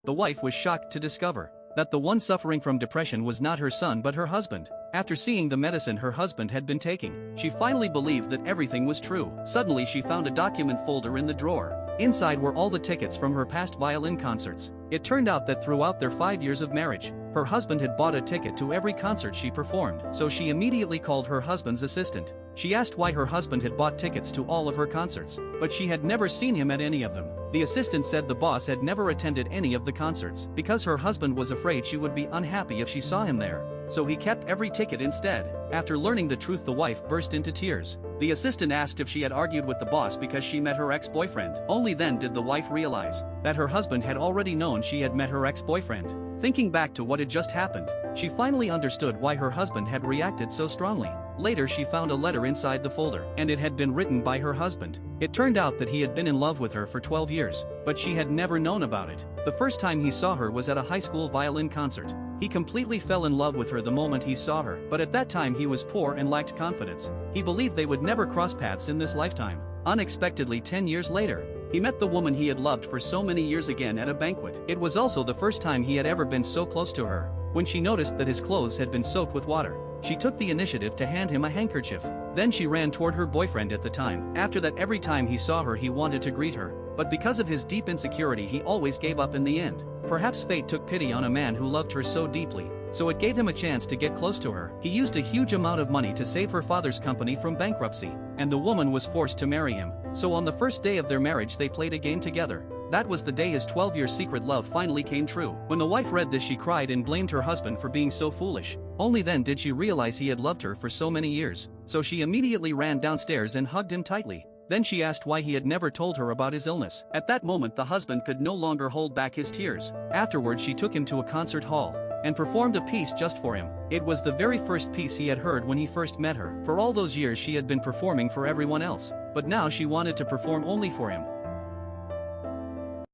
the wife was shocked to discover that the one suffering from depression was not her son but her husband. After seeing the medicine her husband had been taking, she finally believed that everything was true. Suddenly she found a document folder in the drawer. Inside were all the tickets from her past violin concerts. It turned out that throughout their 5 years of marriage, her husband had bought a ticket to every concert she performed. So she immediately called her husband's assistant. She asked why her husband had bought tickets to all of her concerts, but she had never seen him at any of them. The assistant said the boss had never attended any of the concerts because her husband was afraid she would be unhappy if she saw him there. So he kept every ticket instead. After learning the truth, the wife burst into tears. The assistant asked if she had argued with the boss because she met her ex-boyfriend. Only then did the wife realize that her husband had already known she had met her ex-boyfriend. Thinking back to what had just happened, she finally understood why her husband had reacted so strongly. Later she found a letter inside the folder, and it had been written by her husband. It turned out that he had been in love with her for 12 years, but she had never known about it. The first time he saw her was at a high school violin concert. He completely fell in love with her the moment he saw her, but at that time he was poor and lacked confidence. He believed they would never cross paths in this lifetime. Unexpectedly, 10 years later, he met the woman he had loved for so many years again at a banquet. It was also the first time he had ever been so close to her. When she noticed that his clothes had been soaked with water, she took the initiative to hand him a handkerchief. Then she ran toward her boyfriend at the time. After that, every time he saw her he wanted to greet her, but because of his deep insecurity he always gave up in the end. Perhaps fate took pity on a man who loved her so deeply, so it gave him a chance to get close to her. He used a huge amount of money to save her father's company from bankruptcy, and the woman was forced to marry him. So on the first day of their marriage they played a game together. That was the day his 12-year secret love finally came true. When the wife read this, she cried and blamed her husband for being so foolish. Only then did she realize he had loved her for so many years. So she immediately ran downstairs and hugged him tightly. Then she asked why he had never told her about his illness. At that moment the husband could no longer hold back his tears. Afterwards she took him to a concert hall and performed a piece just for him. It was the very first piece he had heard when he first met her. For all those years she had been performing for everyone else, but now she wanted to perform only for him.